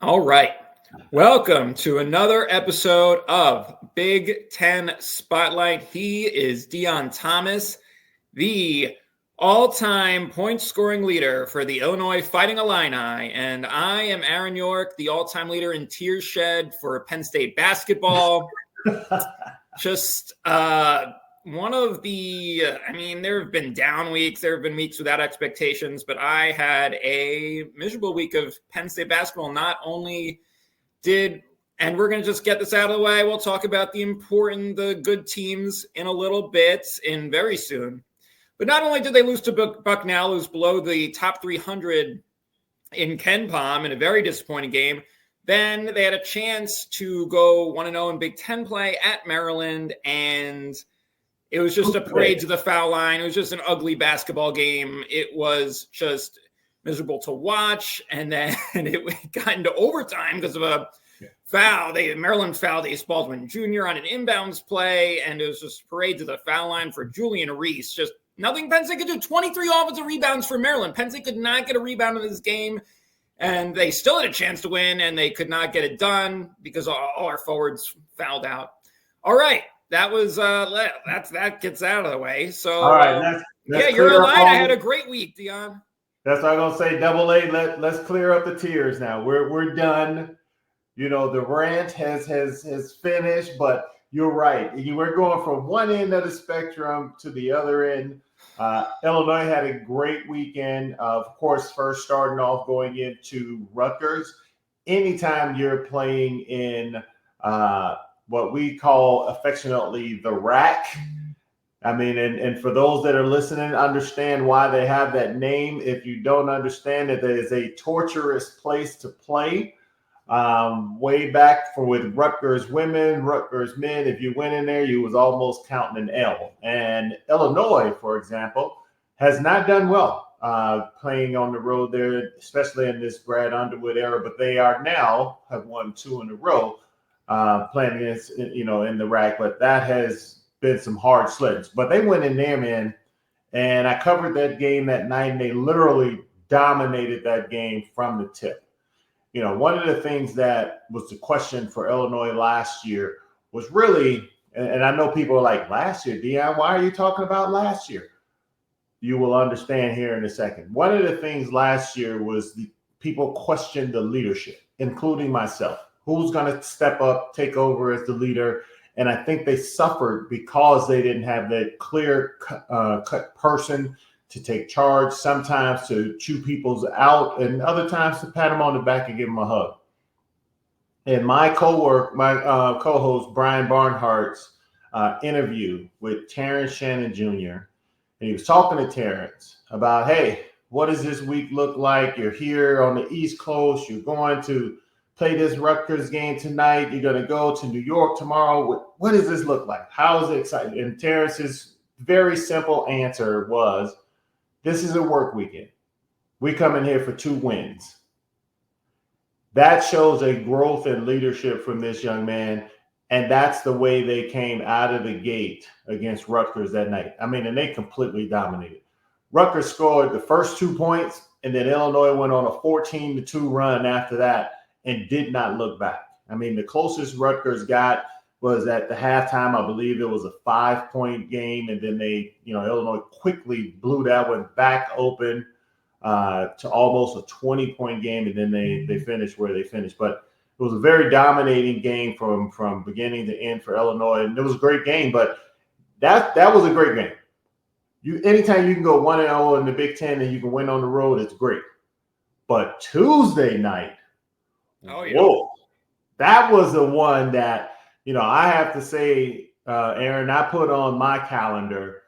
All right. Welcome to another episode of Big Ten Spotlight. He is Deon Thomas, the all-time point-scoring leader for the Illinois Fighting Illini, and I am Aaron York, the all-time leader in tears shed for Penn State basketball. Just one of the, there have been down weeks. There have been weeks without expectations, but I had a miserable week of Penn State basketball. Not only and we're going to just get this out of the way. We'll talk about the good teams in a little bit and very soon. But not only did they lose to Bucknell, who's below the top 300 in KenPom in a very disappointing game, then they had a chance to go 1-0 in Big Ten play at Maryland, and it was just a parade to the foul line. It was just an ugly basketball game. It was just miserable to watch, and then it got into overtime because of a foul. Maryland fouled Ace Baldwin Jr. on an inbounds play, and it was just a parade to the foul line for Julian Reese. Just nothing Penn State could do. 23 offensive rebounds for Maryland. Penn State could not get a rebound in this game. And they still had a chance to win, and they could not get it done because all our forwards fouled out. All right, that gets out of the way. So, all right, you're Illini. I had a great week, Deon. That's what I'm gonna say. Double A. Let's clear up the tears now. We're done. You know, the rant has finished, but you're right. We're going from one end of the spectrum to the other end. Illinois had a great weekend. Of course, first starting off going into Rutgers. Anytime you're playing in what we call affectionately the rack, and for those that are listening, understand why they have that name. If you don't understand it, is a torturous place to play. Way back with Rutgers women, Rutgers men, if you went in there, you was almost counting an L. And Illinois, for example, has not done well playing on the road there, especially in this Brad Underwood era. But they have won 2 in a row playing against, in the rack. But that has been some hard sledding. But they went in there, man, and I covered that game that night, and they literally dominated that game from the tip. You know, one of the things that was the question for Illinois last year was really, and I know people are like, last year, Deon, why are you talking about last year? You will understand here in a second. One of the things last year was people questioned the leadership, including myself. Who's going to step up, take over as the leader? And I think they suffered because they didn't have that clear cut person to take charge, sometimes to chew people's out, and other times to pat them on the back and give them a hug. And my co-host Brian Barnhart's interview with Terrence Shannon Jr., and he was talking to Terrence about, hey, what does this week look like? You're here on the East Coast. You're going to play this Rutgers game tonight. You're going to go to New York tomorrow. What does this look like? How is it exciting? And Terrence's very simple answer was, this is a work weekend. We come in here for 2 wins. That shows a growth in leadership from this young man, and that's the way they came out of the gate against Rutgers that night. And they completely dominated. Rutgers scored the first 2 points, and then Illinois went on a 14-2 run after that and did not look back. The closest Rutgers got was at the halftime. I believe it was a 5-point game, and then Illinois quickly blew that one back open to almost a 20-point game, and then they finished where they finished. But it was a very dominating game from beginning to end for Illinois, and it was a great game. But that was a great game. Anytime you can go 1-0 in the Big Ten and you can win on the road, it's great. But Tuesday night, whoa, that was the one that, I have to say, Aaron, I put on my calendar,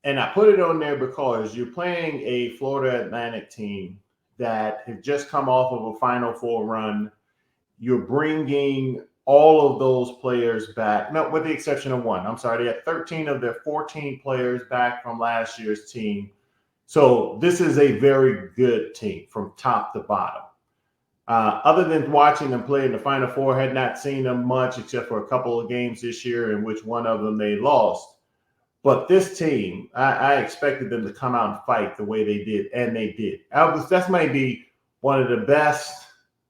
and I put it on there because you're playing a Florida Atlantic team that have just come off of a Final Four run. You're bringing all of those players back, no, with the exception of one. I'm sorry, they had 13 of their 14 players back from last year's team. So this is a very good team from top to bottom. Other than watching them play in the Final Four, had not seen them much except for a couple of games this year in which one of them they lost. But this team, I expected them to come out and fight the way they did, and they did. That might be one of the best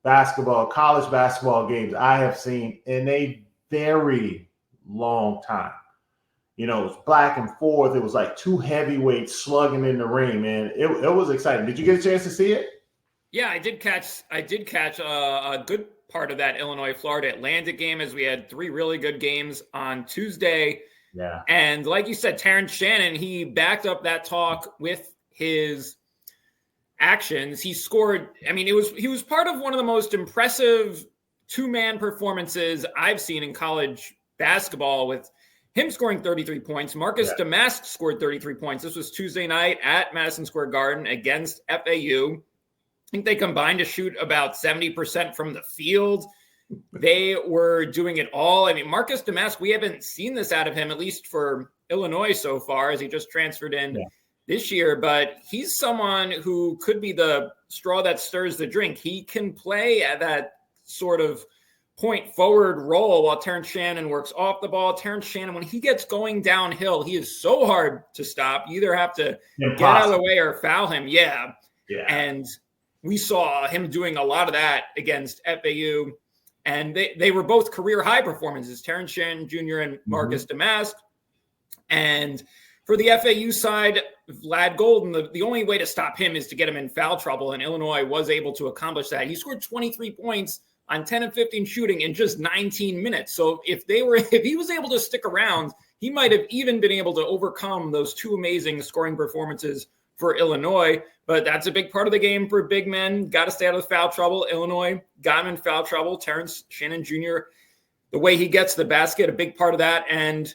college basketball games I have seen in a very long time. You know, it was back and forth. It was like two heavyweights slugging in the ring, man. It was exciting. Did you get a chance to see it? Yeah, I did catch a good part of that Illinois Florida Atlantic game, as we had three really good games on Tuesday. Yeah. And like you said, Terrence Shannon, he backed up that talk with his actions. He scored. I mean, he was part of one of the most impressive two-man performances I've seen in college basketball, with him scoring 33 points. Marcus Damask scored 33 points. This was Tuesday night at Madison Square Garden against FAU. I think they combined to shoot about 70% from the field. They were doing it all. I mean, Marcus Damask, we haven't seen this out of him, at least for Illinois so far, as he just transferred in this year. But he's someone who could be the straw that stirs the drink. He can play at that sort of point forward role while Terrence Shannon works off the ball. Terrence Shannon, when he gets going downhill, he is so hard to stop. You either have to get out of the way or foul him. Yeah. And we saw him doing a lot of that against FAU. And they were both career high performances, Terrence Shannon Jr. and Marcus Damask. And for the FAU side, Vlad Golden, the only way to stop him is to get him in foul trouble. And Illinois was able to accomplish that. He scored 23 points on 10 and 15 shooting in just 19 minutes. So if he was able to stick around, he might have even been able to overcome those two amazing scoring performances for Illinois. But that's a big part of the game for big men. Got to stay out of foul trouble. Illinois got him in foul trouble. Terrence Shannon Jr., the way he gets the basket, a big part of that. And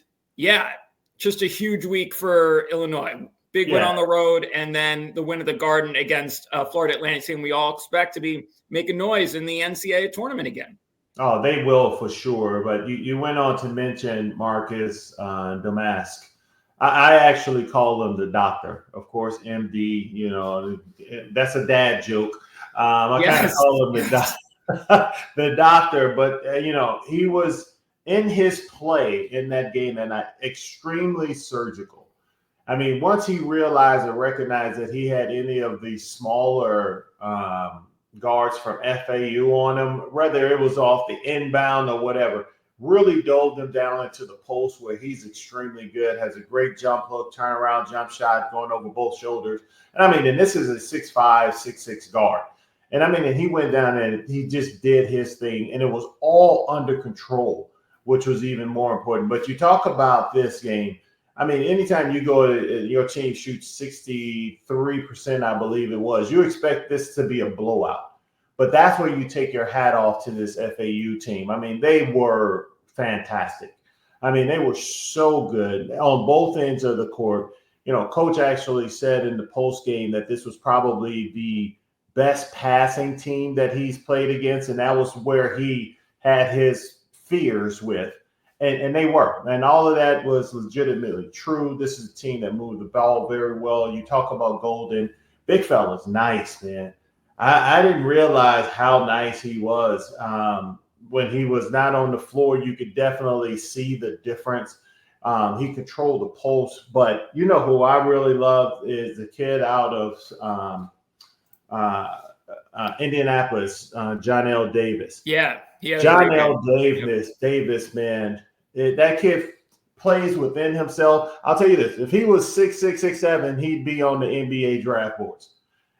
just a huge week for Illinois. Big win on the road, and then the win at the Garden against Florida Atlantic team we all expect to be making noise in the NCAA tournament again. Oh, they will for sure. But you went on to mention Marcus Damask. I actually call him the doctor. Of course, MD, you know, that's a dad joke. I kind of call him the doctor. But, you know, he was in his play in that game and extremely surgical. I mean, once he realized and recognized that he had any of the smaller guards from FAU on him, whether it was off the inbound or whatever, really dove them down into the post where he's extremely good, has a great jump hook, turnaround jump shot going over both shoulders. And I mean, and this is a 6'5", 6'6" guard. And I mean, and he went down and he just did his thing, and it was all under control, which was even more important. But you talk about this game. I mean, anytime you go, your team shoots 63%, I believe it was, you expect this to be a blowout. But that's where you take your hat off to this FAU team. I mean, they were fantastic. I mean, they were so good on both ends of the court. You know, Coach actually said in the post game that this was probably the best passing team that he's played against, and that was where he had his fears with. And they were. And all of that was legitimately true. This is a team that moved the ball very well. You talk about Golden. Big fella's nice, man. I didn't realize how nice he was. When he was not on the floor, you could definitely see the difference. He controlled the post. But you know who I really love is the kid out of Indianapolis, John L. Davis. John L. Davis, man. That kid plays within himself. I'll tell you this. If he was 6'6", 6'7", he'd be on the NBA draft boards.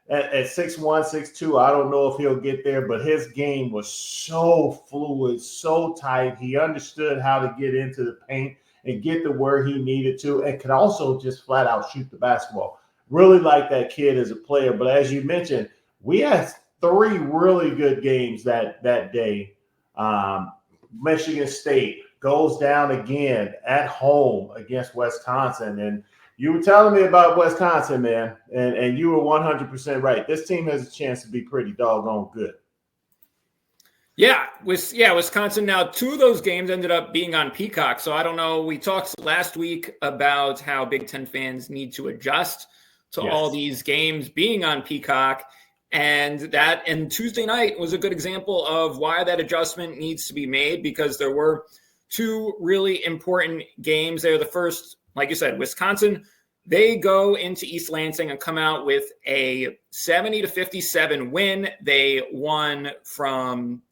At 6'1", 6'2", I don't know if he'll get there, but his game was so fluid, so tight. He understood how to get into the paint and get to where he needed to, and could also just flat out shoot the basketball. Really like that kid as a player. But as you mentioned, we had three really good games that day. Michigan State goes down again at home against Wisconsin. And you were telling me about Wisconsin, man, and you were 100% right. This team has a chance to be pretty doggone good. Wisconsin. Now, two of those games ended up being on Peacock. So I don't know. We talked last week about how Big Ten fans need to adjust to all these games being on Peacock. And Tuesday night was a good example of why that adjustment needs to be made, because there were two really important games there. The first, like you said, Wisconsin They go into East Lansing and come out with a 70-57 win. They won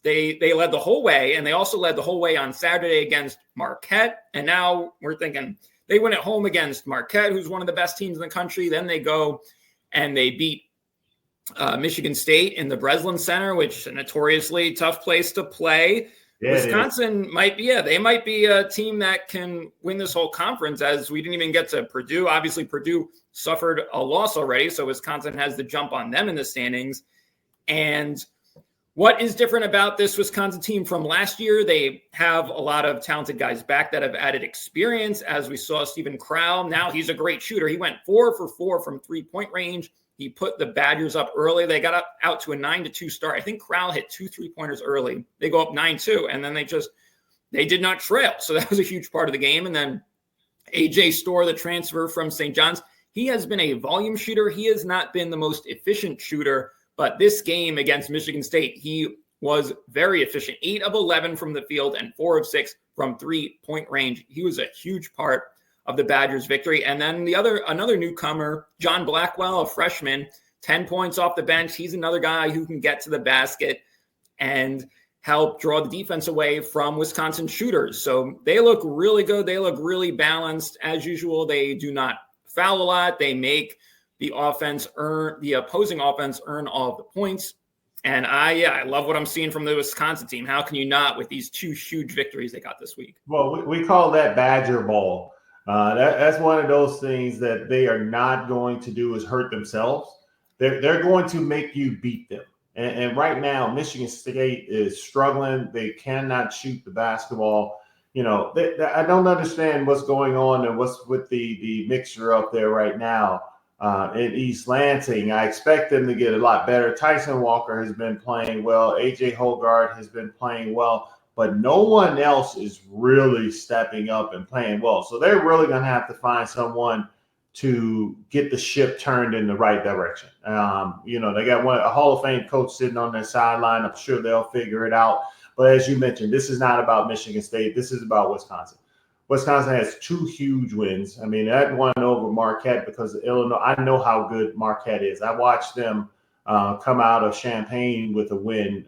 they led the whole way, and they also led the whole way on Saturday against Marquette. And now we're thinking they win at home against Marquette, who's one of the best teams in the country. Then they go and they beat Michigan State in the Breslin Center, which is a notoriously tough place to play. Yeah, Wisconsin might be, they might be a team that can win this whole conference, as we didn't even get to Purdue. Obviously, Purdue suffered a loss already, so Wisconsin has the jump on them in the standings. And what is different about this Wisconsin team from last year? They have a lot of talented guys back that have added experience, as we saw Stephen Crowell. Now he's a great shooter. He went 4 for 4 from three-point range. He put the Badgers up early. They got out to a 9-2 start. I think Crowell hit 2 3-pointers early. They go up 9-2, and then they did not trail. So that was a huge part of the game. And then AJ Storr, the transfer from St. John's, he has been a volume shooter. He has not been the most efficient shooter, but this game against Michigan State, he was very efficient. 8 of 11 from the field and 4 of 6 from three-point range. He was a huge part of the Badgers' victory. And then another newcomer, John Blackwell, a freshman, 10 points off the bench. He's another guy who can get to the basket and help draw the defense away from Wisconsin shooters. So they look really good. They look really balanced. As usual, they do not foul a lot. They make the opposing offense earn all of the points. And I love what I'm seeing from the Wisconsin team. How can you not, with these 2 huge victories they got this week? Well, we call that Badger ball. That's one of those things that they are not going to do is hurt themselves. They're going to make you beat them. And right now, Michigan State is struggling. They cannot shoot the basketball. You know, I don't understand what's going on and what's with the mixture up there right now in East Lansing. I expect them to get a lot better. Tyson Walker has been playing well. AJ Hoggard has been playing well. But no one else is really stepping up and playing well. So they're really going to have to find someone to get the ship turned in the right direction. They got a Hall of Fame coach sitting on their sideline. I'm sure they'll figure it out. But as you mentioned, this is not about Michigan State. This is about Wisconsin. Wisconsin has 2 huge wins. I mean, that one over Marquette because of Illinois. I know how good Marquette is. I watched them come out of Champaign with a win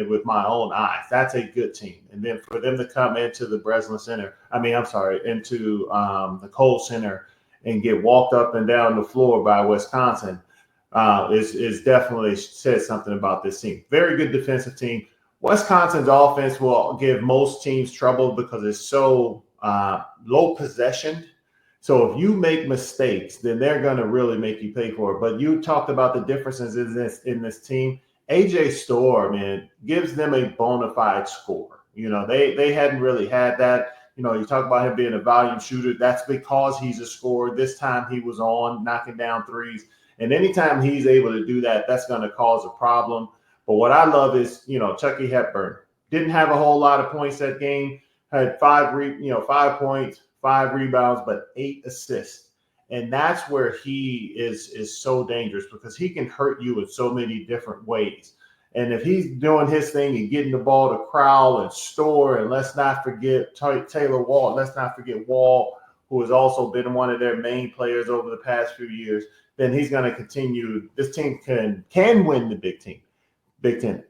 with my own eyes. That's a good team. And then for them to come into the Breslin Center, into the Kohl Center and get walked up and down the floor by Wisconsin is definitely says something about this team. Very good defensive team. Wisconsin's offense will give most teams trouble because it's so low possession. So if you make mistakes, then they're going to really make you pay for it. But you talked about the differences in this team. AJ Storr, man, gives them a bona fide scorer. You know, they hadn't really had that. You know, you talk about him being a volume shooter. That's because he's a scorer. This time he was on knocking down threes. And anytime he's able to do that, that's going to cause a problem. But what I love is, Chucky Hepburn didn't have a whole lot of points that game. Had 5 points, 5 rebounds, but 8 assists. And that's where he is so dangerous because he can hurt you in so many different ways. And if he's doing his thing and getting the ball to Crowell and Storr, and let's not forget Taylor Wall, let's not forget Wall, who has also been one of their main players over the past few years, then he's going to continue. This team can win the Big Ten.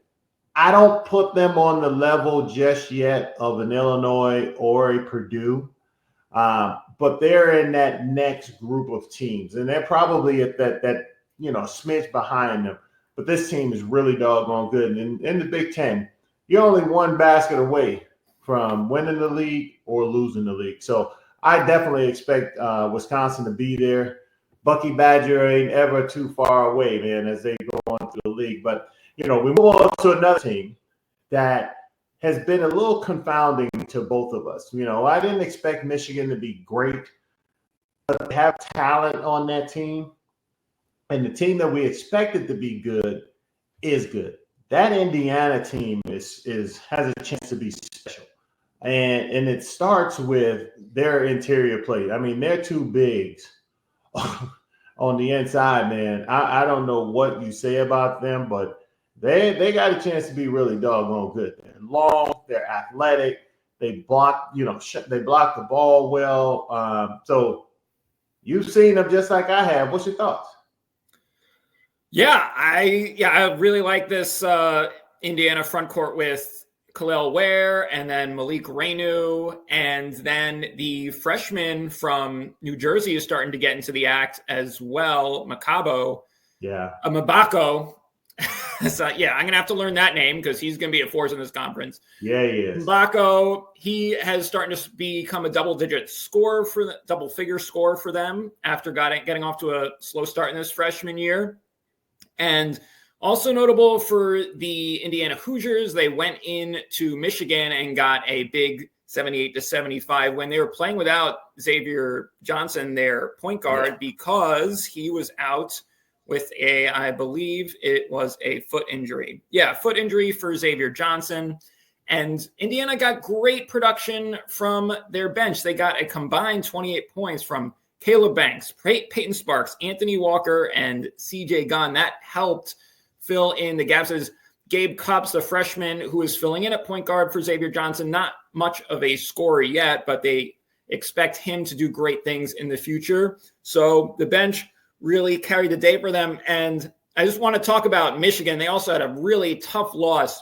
I don't put them on the level just yet of an Illinois or a Purdue. But they're in that next group of teams, and they're probably at that smidge behind them. But this team is really doggone good. And in the Big Ten, you're only 1 basket away from winning the league or losing the league. So I definitely expect Wisconsin to be there. Bucky Badger ain't ever too far away, man, as they go on through the league. But, we move on to another team that has been a little confounding to both of us. I didn't expect Michigan to be great, but they have talent on that team. And the team that we expected to be good is good. That Indiana team has a chance to be special. And it starts with their interior play. I mean, they're 2 bigs on the inside, man. I don't know what you say about them, but they got a chance to be really doggone good. They're long, they're athletic, they block, they block the ball well. So You've seen him just like I have. What's your thoughts? Yeah, I really like this Indiana front court with Khalil Ware and then Malik Reinu, and then the freshman from New Jersey is starting to get into the act as well, Mabako. So, I'm going to have to learn that name because he's going to be a force in this conference. Yeah, he is. Mabako, he has starting to become a double-figure scorer for them after getting off to a slow start in this freshman year. And also notable for the Indiana Hoosiers, they went into Michigan and got a big 78-75 when they were playing without Xavier Johnson, their point guard, because he was out with I believe it was a foot injury. Yeah, foot injury for Xavier Johnson. And Indiana got great production from their bench. They got a combined 28 points from Caleb Banks, Peyton Sparks, Anthony Walker, and CJ Gunn. That helped fill in the gaps. As Gabe Cupps, the freshman who is filling in at point guard for Xavier Johnson, not much of a scorer yet, but they expect him to do great things in the future. So the bench really carried the day for them. And I just want to talk about Michigan. They also had a really tough loss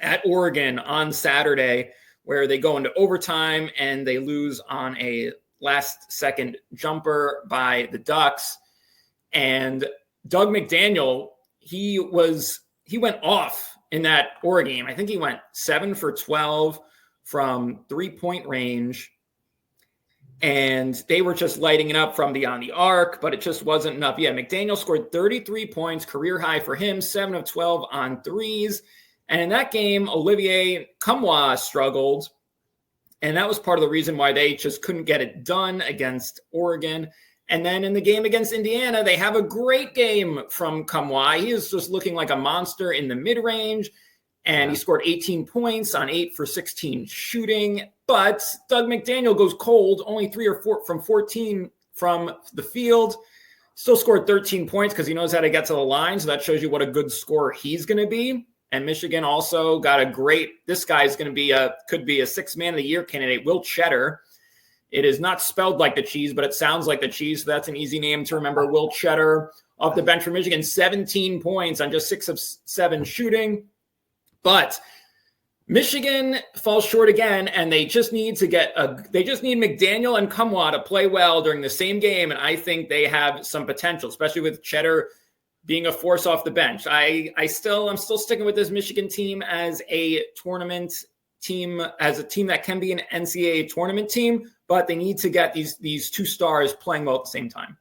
at Oregon on Saturday where they go into overtime and they lose on a last-second jumper by the Ducks. And Doug McDaniel, he went off in that Oregon game. I think he went 7 for 12 from three-point range. And they were just lighting it up from beyond the arc, but it just wasn't enough. Yeah, McDaniel scored 33 points, career high for him, 7 of 12 on threes. And in that game, Olivier Nkamhoua struggled. And that was part of the reason why they just couldn't get it done against Oregon. And then in the game against Indiana, they have a great game from Nkamhoua. He is just looking like a monster in the mid-range. And he scored 18 points on 8 for 16 shooting. But Doug McDaniel goes cold, only 3 or 4 from 14 from the field. Still scored 13 points because he knows how to get to the line. So that shows you what a good scorer he's going to be. And Michigan also got this guy's going to could be a 6th man of the year candidate, Will Cheddar. It is not spelled like the cheese, but it sounds like the cheese. So that's an easy name to remember. Will Cheddar off the bench for Michigan, 17 points on just 6 of 7 shooting. But Michigan falls short again, and they just need McDaniel and Nkamhoua to play well during the same game, and I think they have some potential, especially with Cheddar being a force off the bench. I'm still sticking with this Michigan team as a tournament team, as a team that can be an NCAA tournament team, but they need to get these two stars playing well at the same time.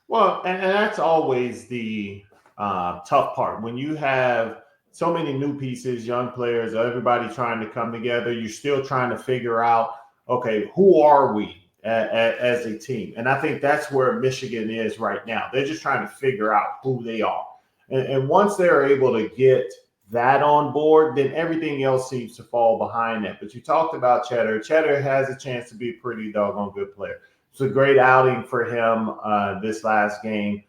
Well, and that's always the tough part. When you have so many new pieces, young players, everybody trying to come together, you're still trying to figure out, okay, who are we as a team? And I think that's where Michigan is right now. They're just trying to figure out who they are. And once they're able to get that on board, then everything else seems to fall behind that. But you talked about Cheddar. Cheddar has a chance to be a pretty doggone good player. It's a great outing for him this last game.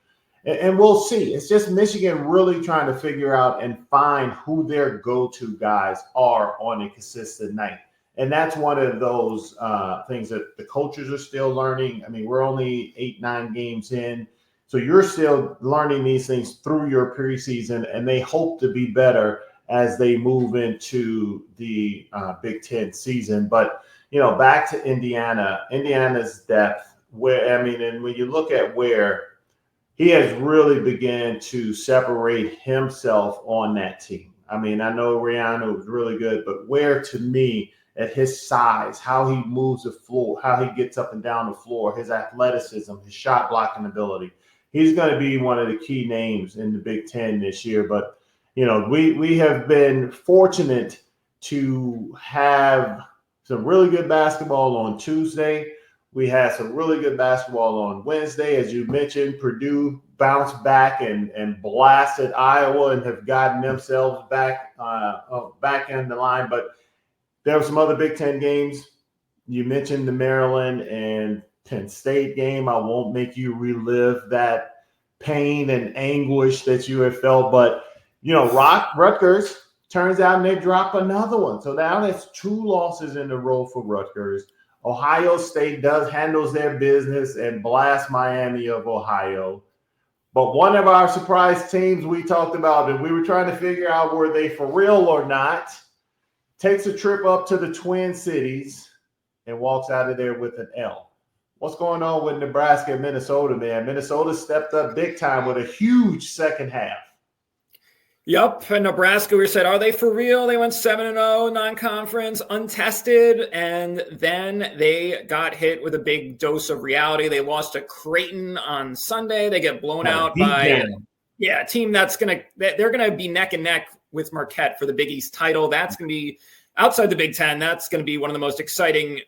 And we'll see. It's just Michigan really trying to figure out and find who their go-to guys are on a consistent night. And that's one of those things that the coaches are still learning. I mean, we're only 8-9 games in. So you're still learning these things through your preseason, and they hope to be better as they move into the Big Ten season. But, back to Indiana's depth, and when you look at where he has really begun to separate himself on that team. I mean, I know Rihanna was really good, but Ware, to me, at his size, how he moves the floor, how he gets up and down the floor, his athleticism, his shot blocking ability, he's going to be one of the key names in the Big Ten this year. But, we have been fortunate to have some really good basketball on Tuesday. We had some really good basketball on Wednesday. As you mentioned, Purdue bounced back and blasted Iowa and have gotten themselves back in the line. But there were some other Big Ten games. You mentioned the Maryland and Penn State game. I won't make you relive that pain and anguish that you have felt. But, Rutgers, turns out they drop another one. So now that's 2 losses in a row for Rutgers. Ohio State handles their business and blasts Miami of Ohio. But one of our surprise teams we talked about, and we were trying to figure out were they for real or not, takes a trip up to the Twin Cities and walks out of there with an L. What's going on with Nebraska and Minnesota, man? Minnesota stepped up big time with a huge second half. Yep, and Nebraska, we said, are they for real? They went 7-0, non-conference, untested, and then they got hit with a big dose of reality. They lost to Creighton on Sunday. They get blown out by a team they're gonna be neck and neck with Marquette for the Big East title. That's gonna be outside the Big Ten. That's gonna be one of the most exciting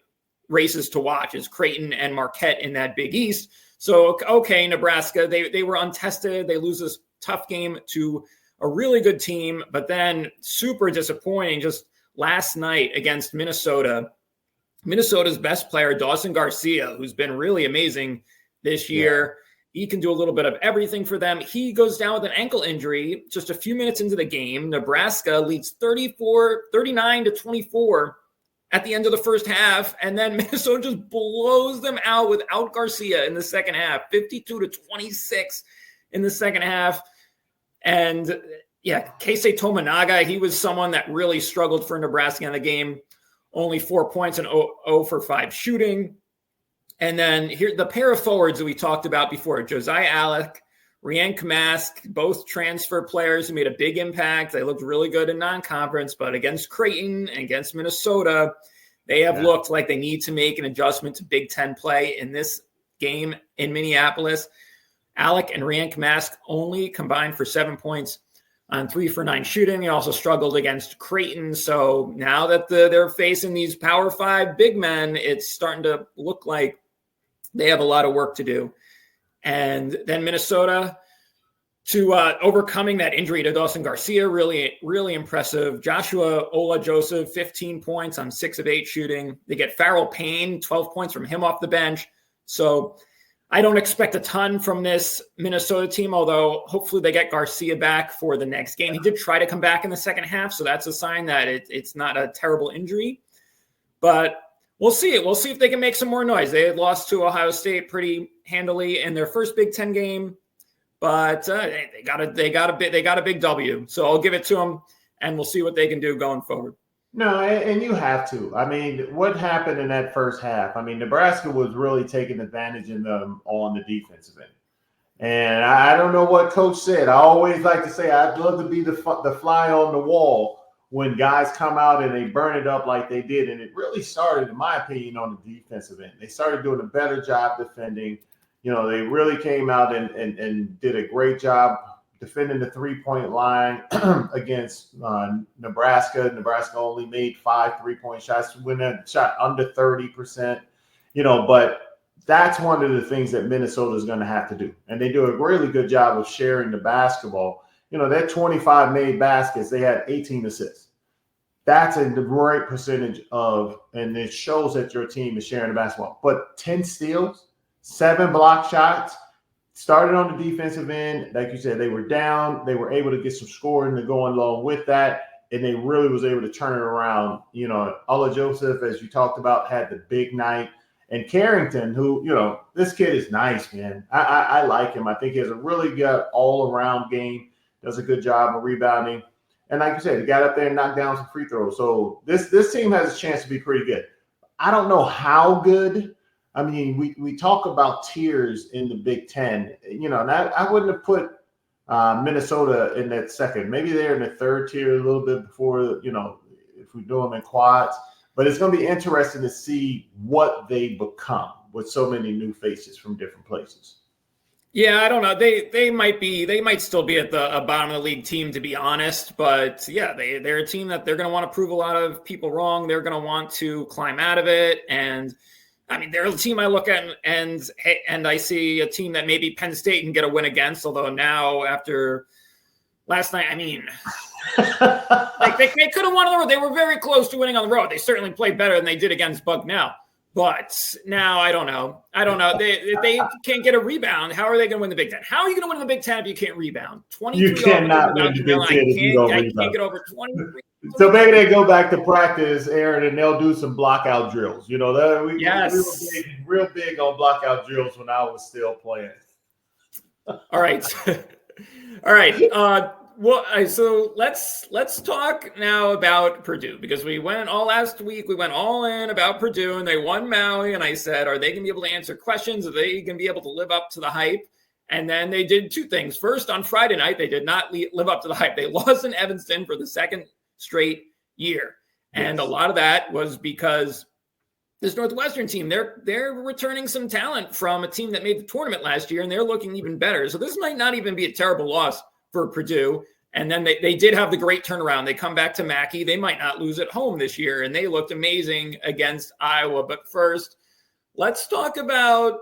races to watch is Creighton and Marquette in that Big East. So okay, Nebraska, they were untested. They lose this tough game to a really good team, but then super disappointing just last night against Minnesota. Minnesota's best player, Dawson Garcia, who's been really amazing this year. He can do a little bit of everything for them. He goes down with an ankle injury just a few minutes into the game. Nebraska leads 39-24 at the end of the first half, and then Minnesota just blows them out without Garcia in the second half, 52-26 in the second half. And Keisei Tominaga, he was someone that really struggled for Nebraska in the game. Only 4 points and 0 for 5 shooting. And then here, the pair of forwards that we talked about before, Josiah Alec, Ryan Kamask, both transfer players who made a big impact. They looked really good in non-conference, but against Creighton and against Minnesota, they have looked like they need to make an adjustment to Big Ten play in this game in Minneapolis. Alec and Ryan Kamask only combined for 7 points on 3 for 9 shooting. They also struggled against Creighton. So now that they're facing these Power 5 big men, it's starting to look like they have a lot of work to do. And then Minnesota, to overcoming that injury to Dawson Garcia, really, really impressive. Joshua Ola Joseph, 15 points on 6 of 8 shooting. They get Farrell Payne, 12 points from him off the bench. So I don't expect a ton from this Minnesota team, although hopefully they get Garcia back for the next game. He did try to come back in the second half, so that's a sign that it's not a terrible injury. But we'll see it. We'll see if they can make some more noise. They had lost to Ohio State pretty handily in their first Big Ten game, but they got a big W. So I'll give it to them, and we'll see what they can do going forward. No, and you have to. I mean, what happened in that first half? I mean, Nebraska was really taking advantage of them on the defensive end. And I don't know what Coach said. I always like to say I'd love to be the fly on the wall when guys come out and they burn it up like they did. And it really started, in my opinion, on the defensive end. They started doing a better job defending. You know, they really came out and did a great job defending the 3-point line against Nebraska. Nebraska only made 5 3-point shots, when that shot under 30%, but that's one of the things that Minnesota is going to have to do. And they do a really good job of sharing the basketball. That 25 made baskets, they had 18 assists. That's a great percentage and it shows that your team is sharing the basketball. But 10 steals, 7 block shots, started on the defensive end. Like you said, they were down. They were able to get some scoring to go along with that, and they really was able to turn it around. Ola Joseph, as you talked about, had the big night. And Carrington, who, this kid is nice, man. I like him. I think he has a really good all-around game, does a good job of rebounding. And like you said, he got up there and knocked down some free throws. So this team has a chance to be pretty good. I don't know how good. I mean, we talk about tiers in the Big Ten, and I wouldn't have put Minnesota in that second. Maybe they're in the third tier a little bit before, if we do them in quads. But it's going to be interesting to see what they become with so many new faces from different places. Yeah, I don't know. They might still be at the bottom of the league team, to be honest. But yeah, they're a team that they're going to want to prove a lot of people wrong. They're going to want to climb out of it. And I mean, they're a team I look at and I see a team that maybe Penn State can get a win against. Although now after last night, I mean, like they could have won on the road. They were very close to winning on the road. They certainly played better than they did against Bucknell. But now I don't know. They can't get a rebound. How are they going to win the Big Ten? How are you going to win the Big Ten if you can't rebound? 23 you cannot win the Big Ten if you don't rebound. I can't get over 23 So maybe they go back to practice, Aaron, and they'll do some blockout drills. We were big on blockout drills when I was still playing. All right. All right. So let's talk now about Purdue, because we went all last week. We went all in about Purdue, and they won Maui. And I said, are they going to be able to answer questions? Are they going to be able to live up to the hype? And then they did two things. First, on Friday night, they did not live up to the hype. They lost in Evanston for the second straight year. And a lot of that was because this Northwestern team, they're returning some talent from a team that made the tournament last year, and they're looking even better. So this might not even be a terrible loss for Purdue. And then they did have the great turnaround. They come back to Mackey. They might not lose at home this year, and they looked amazing against Iowa. But first, let's talk about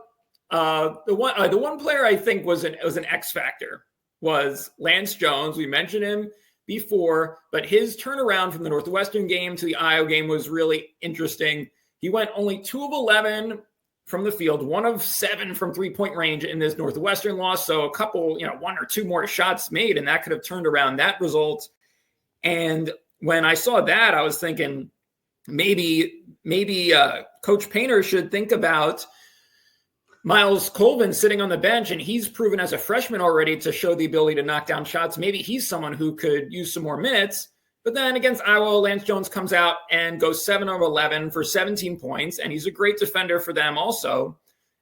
the one player I think was an X factor was Lance Jones. We mentioned him before, but his turnaround from the Northwestern game to the Iowa game was really interesting. He went only 2 of 11 from the field, 1 of 7 from 3-point range in this Northwestern loss. So a couple, 1 or 2 more shots made, and that could have turned around that result. And when I saw that, I was thinking maybe Coach Painter should think about Miles Colvin sitting on the bench, and he's proven as a freshman already to show the ability to knock down shots. Maybe he's someone who could use some more minutes. But then against Iowa, Lance Jones comes out and goes 7 of 11 for 17 points, and he's a great defender for them also.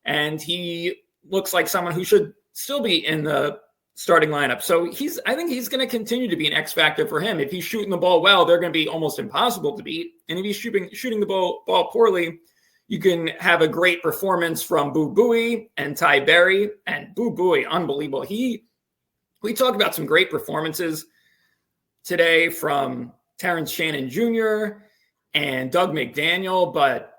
And he looks like someone who should still be in the starting lineup. So I think he's going to continue to be an X factor for him. If he's shooting the ball well, they're going to be almost impossible to beat. And if he's shooting the ball poorly, you can have a great performance from Boo Buie and Ty Berry. And Boo Buie, unbelievable. We talked about some great performances today from Terrence Shannon Jr. and Doug McDaniel, but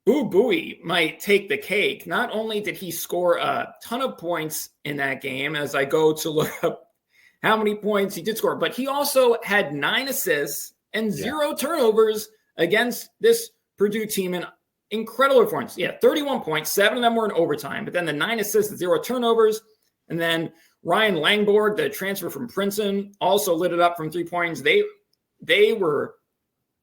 Boo Buie might take the cake. Not only did he score a ton of points in that game, as I go to look up how many points he did score, but he also had 9 assists and 0 turnovers against this Purdue team. And incredible performance. 31 points, 7 of them were in overtime, but then the 9 assists and 0 turnovers. And then Ryan Langborg, the transfer from Princeton, also lit it up from 3 points. They were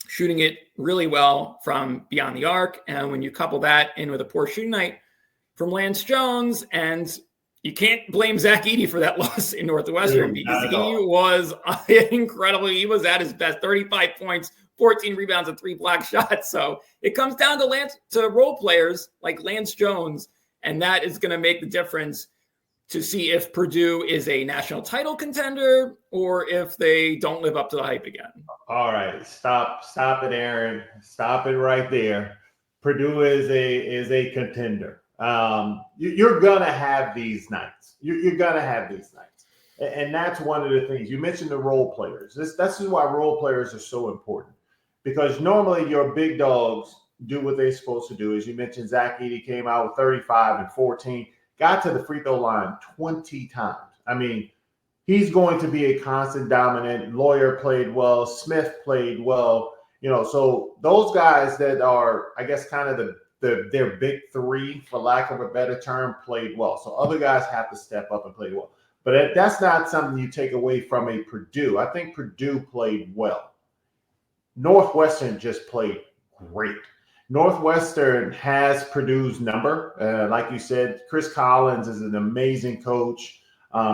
shooting it really well from beyond the arc. And when you couple that in with a poor shooting night from Lance Jones, and you can't blame Zach Edey for that loss in Northwestern, because he was incredible. He was at his best, 35 points, 14 rebounds, and 3 block shots. So it comes down to role players like Lance Jones, and that is going to make the difference to see if Purdue is a national title contender or if they don't live up to the hype again. All right, stop it, Aaron. Stop it right there. Purdue is a contender. You're gonna have these nights. You're gonna have these nights, and that's one of the things you mentioned. The role players. This is why role players are so important, because normally your big dogs do what they're supposed to do. As you mentioned, Zach Edey came out with 35 and 14. Got to the free throw line 20 times. I mean, he's going to be a constant dominant. Lawyer played well. Smith played well. So those guys that are, I guess, kind of their big three, for lack of a better term, played well. So other guys have to step up and play well. But that's not something you take away from a Purdue. I think Purdue played well. Northwestern just played great. Northwestern has Purdue's number. Like you said, Chris Collins is an amazing coach.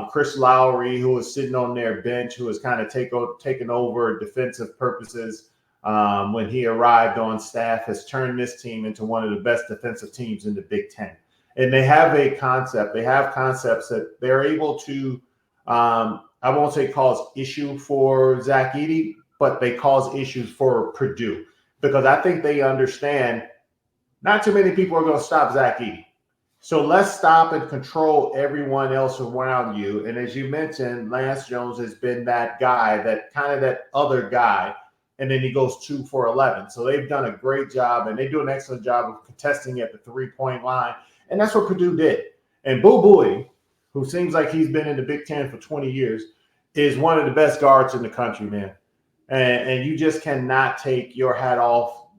Chris Lowry, who was sitting on their bench, who has kind of taken over defensive purposes when he arrived on staff, has turned this team into one of the best defensive teams in the Big Ten. And they have a concept. They have concepts that they're able to, I won't say cause issue for Zach Edey, but they cause issues for Purdue. Because I think they understand not too many people are going to stop Zach Edey. So let's stop and control everyone else around you. And as you mentioned, Lance Jones has been that guy, that other guy. And then he goes 2 for 11. So they've done a great job, and they do an excellent job of contesting at the 3-point line. And that's what Purdue did. And Boo Buie, who seems like he's been in the Big Ten for 20 years, is one of the best guards in the country, man. And you just cannot take your hat off,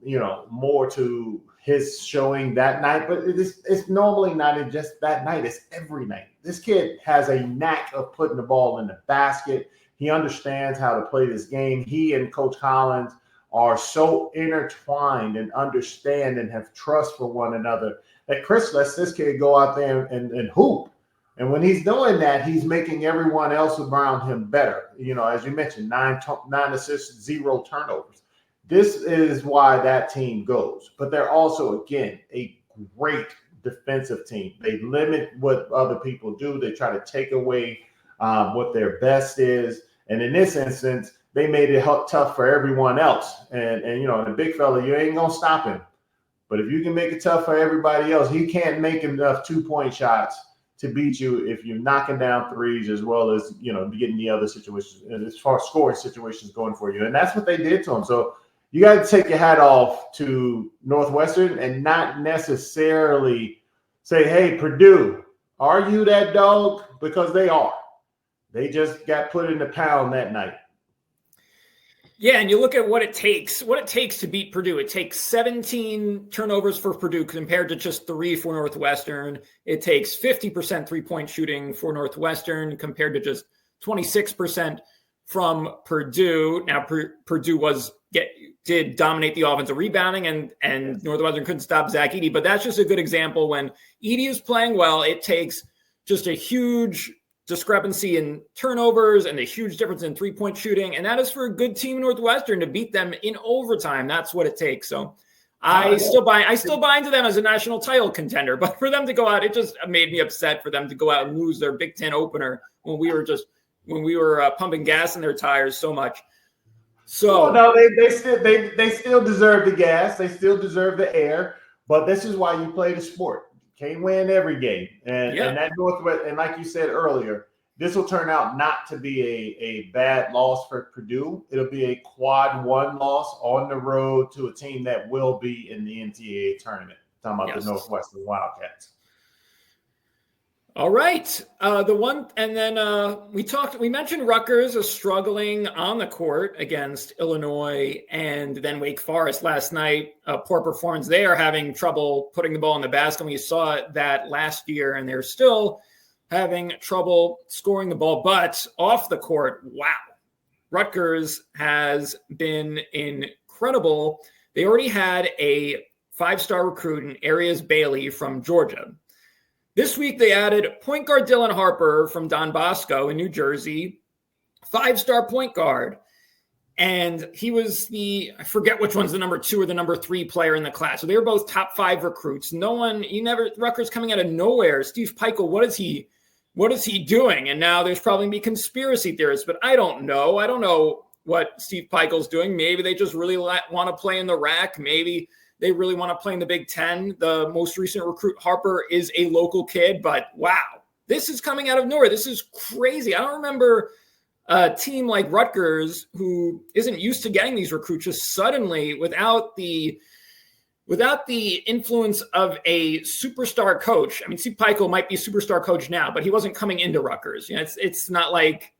more to his showing that night. But it's normally not just that night. It's every night. This kid has a knack of putting the ball in the basket, He understands how to play this game. He and Coach Collins are so intertwined and understand and have trust for one another that Chris lets this kid go out there and hoop. And when he's doing that, he's making everyone else around him better. As you mentioned, 9 assists, 0 turnovers. This is why that team goes. But they're also, again, a great defensive team. They limit what other people do. They try to take away what their best is. And in this instance, they made it tough for everyone else. And the big fella, you ain't going to stop him. But if you can make it tough for everybody else, he can't make enough 2-point shots to beat you if you're knocking down threes as well as, getting the other situations, and as far as scoring situations going for you. And that's what they did to him. So you got to take your hat off to Northwestern and not necessarily say, hey, Purdue, are you that dog? Because they are. They just got put in the pound that night. Yeah, and you look at what it takes to beat Purdue. It takes 17 turnovers for Purdue compared to just 3 for Northwestern. It takes 50% three-point shooting for Northwestern compared to just 26% from Purdue. Now, Purdue did dominate the offensive rebounding, and Northwestern couldn't stop Zach Edey. But that's just a good example. When Edey is playing well, it takes just a huge discrepancy in turnovers and a huge difference in three-point shooting. And that is for a good team in Northwestern to beat them in overtime. That's what it takes. So I still buy into them as a national title contender, but for them to go out, it just made me upset for them to go out and lose their Big Ten opener when we were pumping gas in their tires so much. So no, they still deserve the gas. They still deserve the air, but this is why you play the sport. Can't win every game. And that Northwest, and like you said earlier, this will turn out not to be a bad loss for Purdue. It'll be a quad 1 loss on the road to a team that will be in the NCAA tournament. I'm talking about the Northwestern Wildcats. All right. We mentioned Rutgers is struggling on the court against Illinois and then Wake Forest last night. Poor performance. They are having trouble putting the ball in the basket. We saw that last year, and they're still having trouble scoring the ball. But off the court, wow. Rutgers has been incredible. They already had a 5-star recruit in Arias Bailey from Georgia. This week, they added point guard Dylan Harper from Don Bosco in New Jersey, 5-star point guard. And he was I forget which one's the number 2 or the number 3 player in the class. So they were both top 5 recruits. Rutgers coming out of nowhere. Steve Peichel, what is he doing? And now there's probably be conspiracy theorists, but I don't know. I don't know what Steve Peichel's doing. Maybe they just really want to play in the rack. Maybe they really want to play in the Big Ten. The most recent recruit, Harper, is a local kid, but wow, this is coming out of nowhere. This is crazy. I don't remember a team like Rutgers, who isn't used to getting these recruits, just suddenly, without the influence of a superstar coach. I mean, Steve Peichel might be a superstar coach now, but he wasn't coming into Rutgers. It's not like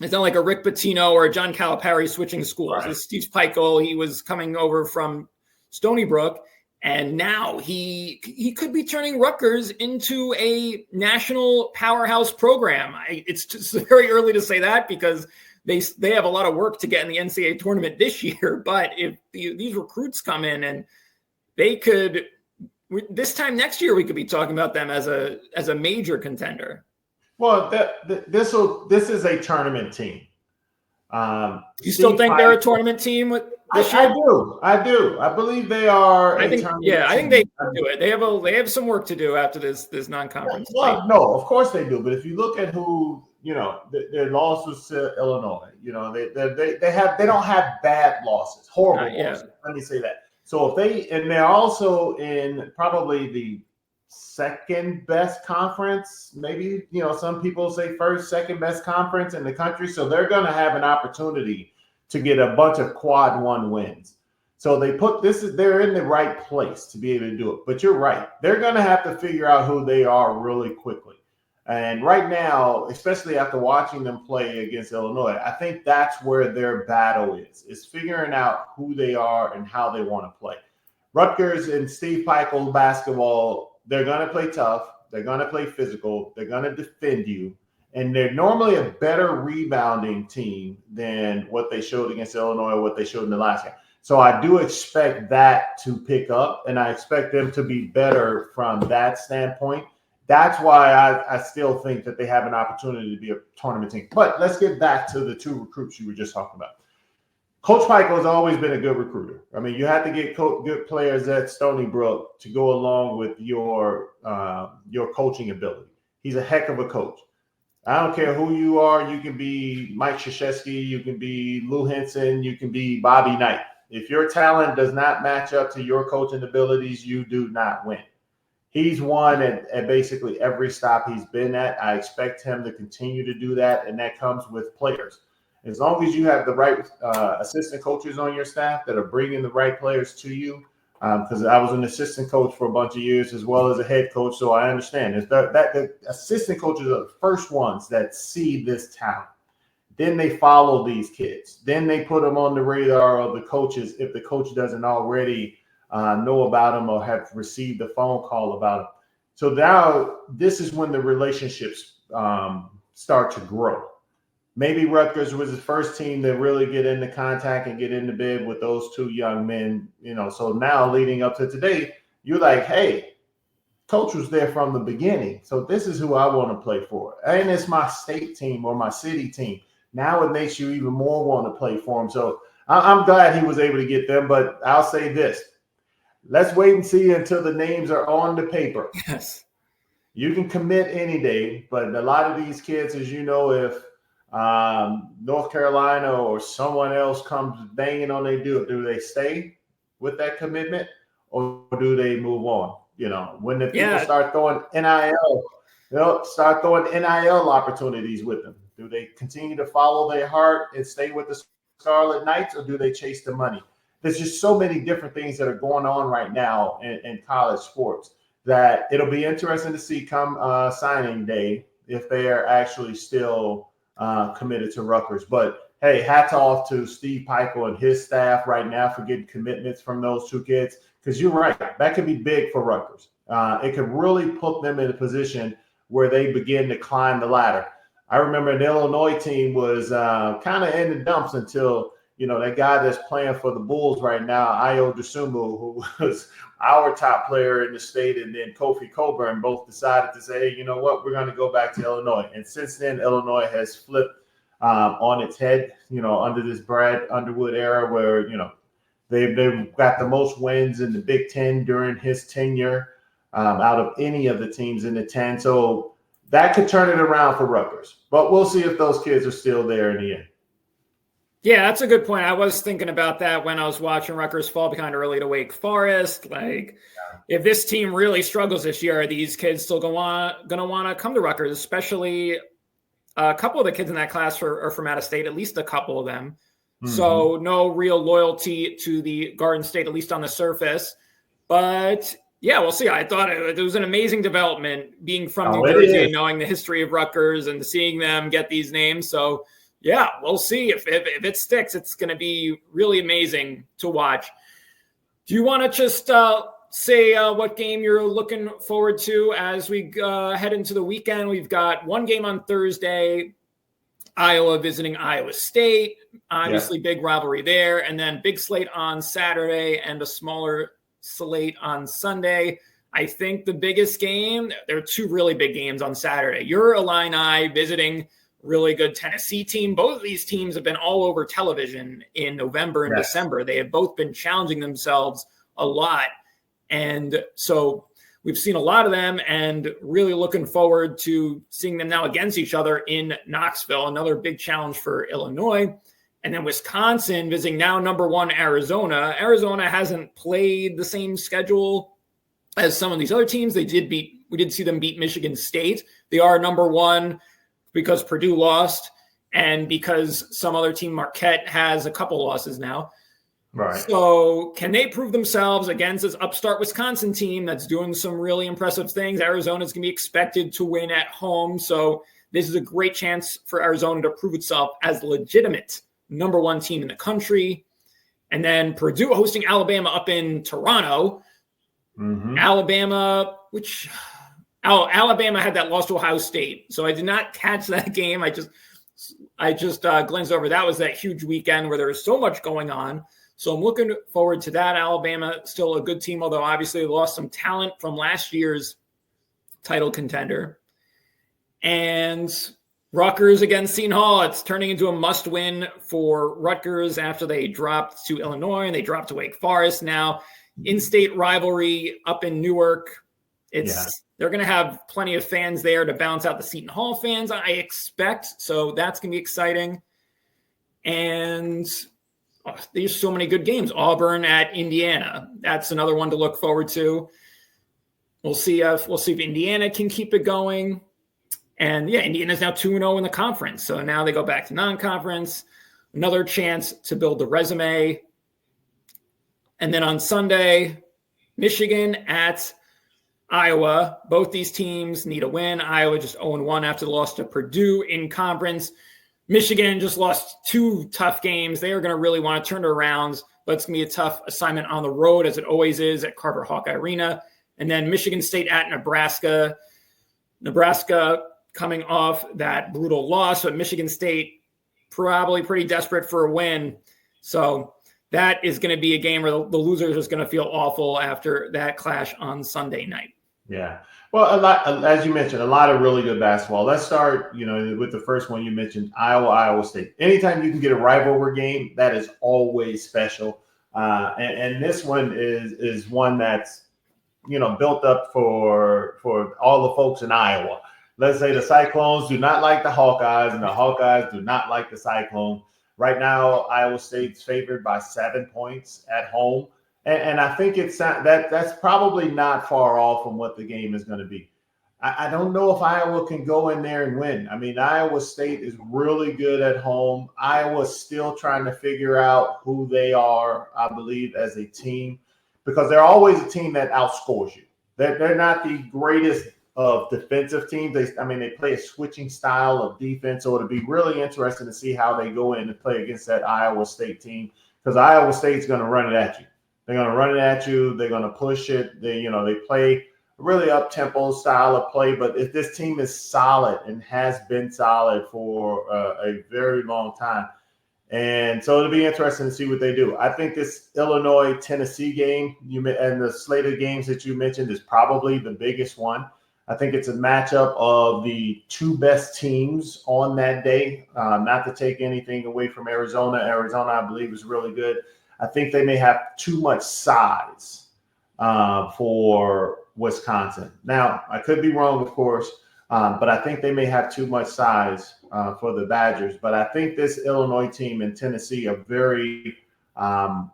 a Rick Pitino or a John Calipari switching schools. Right. It's Steve Peichel. He was coming over from Stony Brook, and now he could be turning Rutgers into a national powerhouse program. It's just very early to say that because they have a lot of work to get in the NCAA tournament this year. But if these recruits come in, and they could, this time next year, we could be talking about them as a major contender. Well, this is a tournament team. You still think they're a tournament team with this year? I do. I believe they are. I think they can do it. They have some work to do after this non-conference. Well, no, of course they do. But if you look at who, their losses to Illinois, they don't have bad losses, horrible losses. Let me say that. So they're also in probably the second best conference, maybe, some people say second best conference in the country. So they're going to have an opportunity to get a bunch of quad 1 wins. So they're in the right place to be able to do it. But you're right. They're going to have to figure out who they are really quickly. And right now, especially after watching them play against Illinois, I think that's where their battle is figuring out who they are and how they want to play. Rutgers and Steve Peichel basketball, they're going to play tough. They're going to play physical. They're going to defend you. And they're normally a better rebounding team than what they showed against Illinois or what they showed in the last game. So I do expect that to pick up, and I expect them to be better from that standpoint. That's why I still think that they have an opportunity to be a tournament team. But let's get back to the two recruits you were just talking about. Coach Pike has always been a good recruiter. I mean, you have to get good players at Stony Brook to go along with your coaching ability. He's a heck of a coach. I don't care who you are. You can be Mike Krzyzewski. You can be Lou Henson. You can be Bobby Knight. If your talent does not match up to your coaching abilities, you do not win. He's won at basically every stop he's been at. I expect him to continue to do that, and that comes with players. As long as you have the right assistant coaches on your staff that are bringing the right players to you, because I was an assistant coach for a bunch of years as well as a head coach, so I understand. The assistant coaches are the first ones that see this talent. Then they follow these kids. Then they put them on the radar of the coaches if the coach doesn't already know about them or have received a phone call about them. So now this is when the relationships start to grow. Maybe Rutgers was the first team to really get into contact and get into bed with those two young men, So now leading up to today, you're like, hey, coach was there from the beginning. So this is who I want to play for. And it's my state team or my city team. Now it makes you even more want to play for him. So I'm glad he was able to get them. But I'll say this. Let's wait and see until the names are on the paper. Yes. You can commit any day, but a lot of these kids, as you know, if North Carolina or someone else comes banging on their door, do they stay with that commitment or do they move on? When the people start throwing NIL opportunities with them, do they continue to follow their heart and stay with the Scarlet Knights, or do they chase the money? There's just so many different things that are going on right now in college sports that it'll be interesting to see come signing day if they are actually still committed to Rutgers. But hey, hats off to Steve Peichel and his staff right now for getting commitments from those two kids, because you're right, that could be big for Rutgers. It could really put them in a position where they begin to climb the ladder. I remember the Illinois team was kind of in the dumps until that guy that's playing for the Bulls right now, Ayo Dosunmu, who was our top player in the state, and then Kofi Coburn both decided to say, hey, you know what, we're going to go back to Illinois. And since then, Illinois has flipped on its head, under this Brad Underwood era where, they've got the most wins in the Big Ten during his tenure out of any of the teams in the 10. So that could turn it around for Rutgers. But we'll see if those kids are still there in the end. Yeah, that's a good point. I was thinking about that when I was watching Rutgers fall behind early to Wake Forest. If this team really struggles this year, are these kids still going to want to come to Rutgers? Especially a couple of the kids in that class are from out of state, at least a couple of them. Mm-hmm. So no real loyalty to the Garden State, at least on the surface. But yeah, we'll see. I thought it was an amazing development being from New Jersey, knowing the history of Rutgers and seeing them get these names. So yeah, we'll see if it sticks. It's going to be really amazing to watch. Do you want to just say what game you're looking forward to as we head into the weekend? We've got one game on Thursday, Iowa visiting Iowa State. Obviously, big rivalry there. And then big slate on Saturday and a smaller slate on Sunday. I think the biggest game, there are two really big games on Saturday. Your Illini visiting really good Tennessee team. Both of these teams have been all over television in November and December. They have both been challenging themselves a lot. And so we've seen a lot of them and really looking forward to seeing them now against each other in Knoxville, another big challenge for Illinois. And then Wisconsin visiting now number one Arizona. Arizona hasn't played the same schedule as some of these other teams. We did see them beat Michigan State. They are number one because Purdue lost and because some other team, Marquette, has a couple losses now. Right. So can they prove themselves against this upstart Wisconsin team that's doing some really impressive things? Arizona's going to be expected to win at home. So this is a great chance for Arizona to prove itself as the legitimate number one team in the country. And then Purdue hosting Alabama up in Toronto. Mm-hmm. Alabama Oh, Alabama had that loss to Ohio State. So I did not catch that game. I just glanced over. That was that huge weekend where there was so much going on. So I'm looking forward to that. Alabama, still a good team, although obviously they lost some talent from last year's title contender. And Rutgers against Seton Hall. It's turning into a must-win for Rutgers after they dropped to Illinois and they dropped to Wake Forest. Now, in-state rivalry up in Newark. They're going to have plenty of fans there to balance out the Seton Hall fans, I expect. So that's going to be exciting. And there's so many good games. Auburn at Indiana. That's another one to look forward to. We'll see if Indiana can keep it going. And yeah, Indiana's now 2-0 in the conference. So now they go back to non-conference. Another chance to build the resume. And then on Sunday, Michigan at Iowa. Both these teams need a win. Iowa just 0-1 after the loss to Purdue in conference. Michigan just lost 2 tough games. They are going to really want to turn it around, but it's going to be a tough assignment on the road, as it always is at Carver Hawkeye Arena. And then Michigan State at Nebraska. Nebraska coming off that brutal loss, but Michigan State probably pretty desperate for a win. So that is going to be a game where the loser is going to feel awful after that clash on Sunday night. Yeah. Well, as you mentioned, a lot of really good basketball. Let's start, with the first one you mentioned, Iowa State. Anytime you can get a rivalry game, that is always special. And this one is one that's, built up for all the folks in Iowa. Let's say the Cyclones do not like the Hawkeyes, and the Hawkeyes do not like the Cyclones. Right now, Iowa State's favored by 7 points at home. And I think that's probably not far off from what the game is going to be. I don't know if Iowa can go in there and win. I mean, Iowa State is really good at home. Iowa's still trying to figure out who they are, I believe, as a team, because they're always a team that outscores you. They're not the greatest of defensive teams. They play a switching style of defense, so it'll be really interesting to see how they go in and play against that Iowa State team, because Iowa State's going to run it at you. They're going to run it at you. They're going to push it. They play a really up-tempo style of play, but if this team is solid and has been solid for a very long time, and so it'll be interesting to see what they do. I think this Illinois-Tennessee game and the slate of games that you mentioned is probably the biggest one. I think it's a matchup of the 2 best teams on that day. Not to take anything away from Arizona. Arizona, I believe, is really good. I think they may have too much size for Wisconsin. Now, I could be wrong, of course, but I think they may have too much size for the Badgers. But I think this Illinois team and Tennessee are very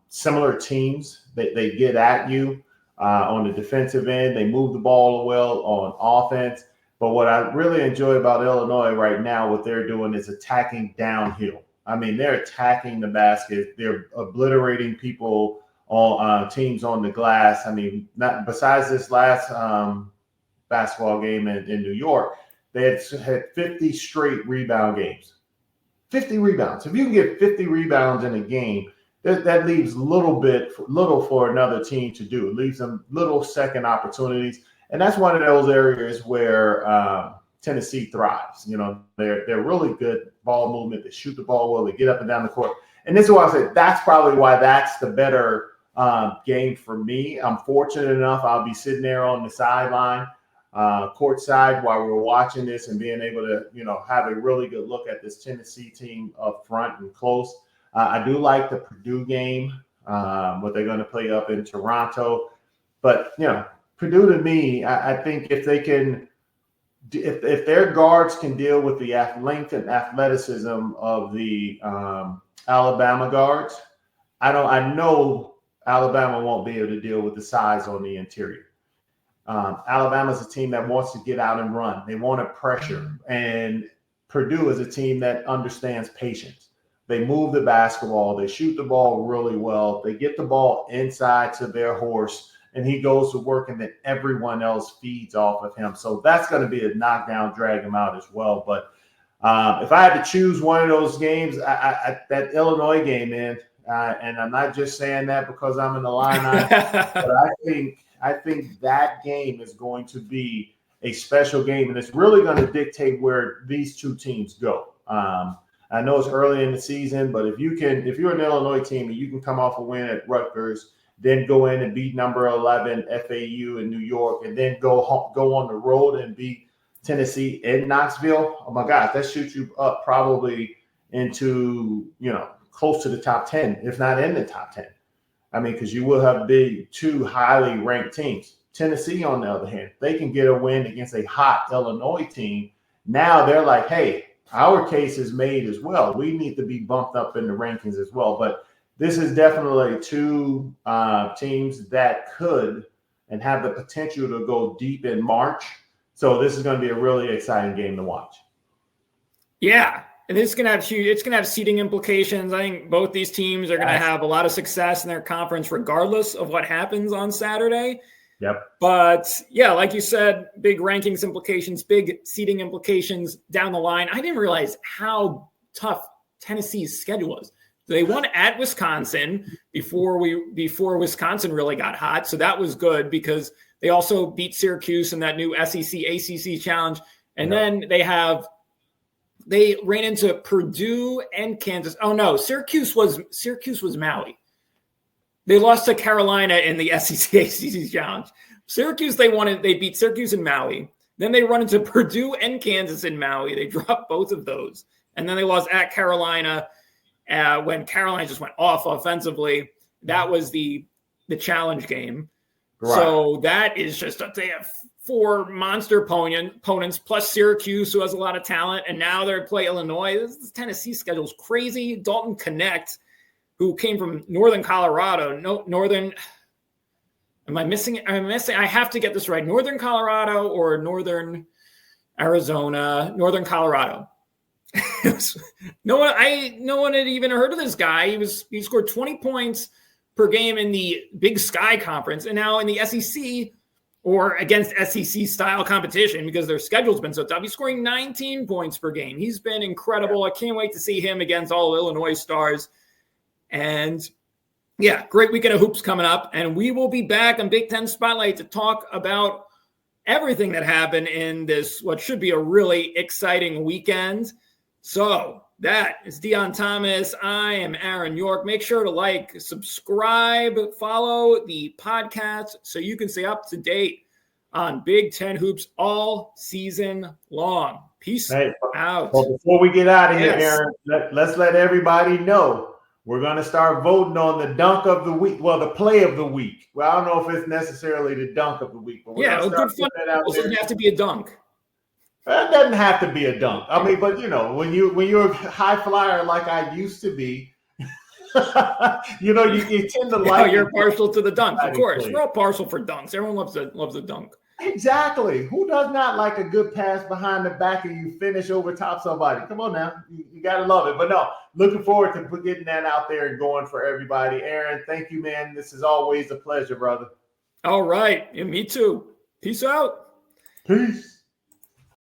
similar teams. They get at you on the defensive end. They move the ball well on offense. But what I really enjoy about Illinois right now, what they're doing is attacking downhill. I mean, they're attacking the basket. They're obliterating people on teams on the glass. I mean, not besides this last basketball game in New York, they had 50 straight rebound games. 50 rebounds. If you can get 50 rebounds in a game, that leaves little for another team to do. It leaves them little second opportunities, and that's one of those areas where Tennessee thrives. They're really good ball movement. They shoot the ball well. They get up and down the court. And this is why I said that's probably why that's the better game for me. I'm fortunate enough I'll be sitting there on the sideline, courtside, while we're watching this and being able to, have a really good look at this Tennessee team up front and close. I do like the Purdue game, what they're going to play up in Toronto. But, Purdue to me, I think if they can – if their guards can deal with the length and athleticism of the Alabama guards, I know Alabama won't be able to deal with the size on the interior. Alabama's a team that wants to get out and run. They want to pressure. And Purdue is a team that understands patience. They move the basketball. They shoot the ball really well. They get the ball inside to their horse, and he goes to work, and then everyone else feeds off of him. So that's going to be a knockdown, drag him out as well. But if I had to choose one of those games, that Illinois game, man, and I'm not just saying that because I'm an Illini, but I think that game is going to be a special game, and it's really going to dictate where these two teams go. I know it's early in the season, but if you're an Illinois team and you can come off a win at Rutgers, then go in and beat number 11 FAU in New York, and then go on the road and beat Tennessee in Knoxville. Oh my gosh, that shoots you up probably into, close to the top 10, if not in the top 10. I mean, because you will have two highly ranked teams. Tennessee, on the other hand, they can get a win against a hot Illinois team. Now they're like, hey, our case is made as well. We need to be bumped up in the rankings as well. But this is definitely two teams that could and have the potential to go deep in March. So this is going to be a really exciting game to watch. Yeah, and it's going to have seeding implications. I think both these teams are going to have a lot of success in their conference, regardless of what happens on Saturday. Yep. But yeah, like you said, big rankings implications, big seeding implications down the line. I didn't realize how tough Tennessee's schedule was. They won at Wisconsin before Wisconsin really got hot. So that was good because they also beat Syracuse in that new SEC ACC challenge. And then they ran into Purdue and Kansas. Oh no, Syracuse was Maui. They lost to Carolina in the SEC ACC challenge. Syracuse, they beat Syracuse and Maui. Then they run into Purdue and Kansas in Maui. They dropped both of those. And then they lost at Carolina when Carolina just went off offensively. That was the challenge game. Right. So that is just they have 4 monster opponents plus Syracuse, who has a lot of talent. And now they're play Illinois. This Tennessee schedule is crazy. Dalton Connect, who came from Northern Colorado. Am I missing? I have to get this right. Northern Colorado or Northern Arizona? Northern Colorado. No one had even heard of this guy. He scored 20 points per game in the Big Sky Conference, and now in the SEC or against SEC style competition because their schedule's been so tough. He's scoring 19 points per game. He's been incredible. I can't wait to see him against all Illinois stars. And yeah, great weekend of hoops coming up. And we will be back on Big Ten Spotlight to talk about everything that happened in this, what should be a really exciting weekend. So that is Deon Thomas. I am Aaron York. Make sure to like, subscribe, follow the podcast so you can stay up to date on Big Ten hoops all season long. Peace out. Well, before we get out of here, Aaron, let's let everybody know we're going to start voting on the dunk of the week. Well, the play of the week. Well, I don't know if it's necessarily the dunk of the week. But a good fun. It doesn't have to be a dunk. It doesn't have to be a dunk. I mean, but when you're a high flyer like I used to be, you tend to like. You're partial to the dunk, of course. We're all partial for dunks. Everyone loves a dunk. Exactly. Who does not like a good pass behind the back and you finish over top somebody? Come on now, you gotta love it. But no, looking forward to getting that out there and going for everybody. Aaron, thank you, man. This is always a pleasure, brother. All right, and me too. Peace out. Peace.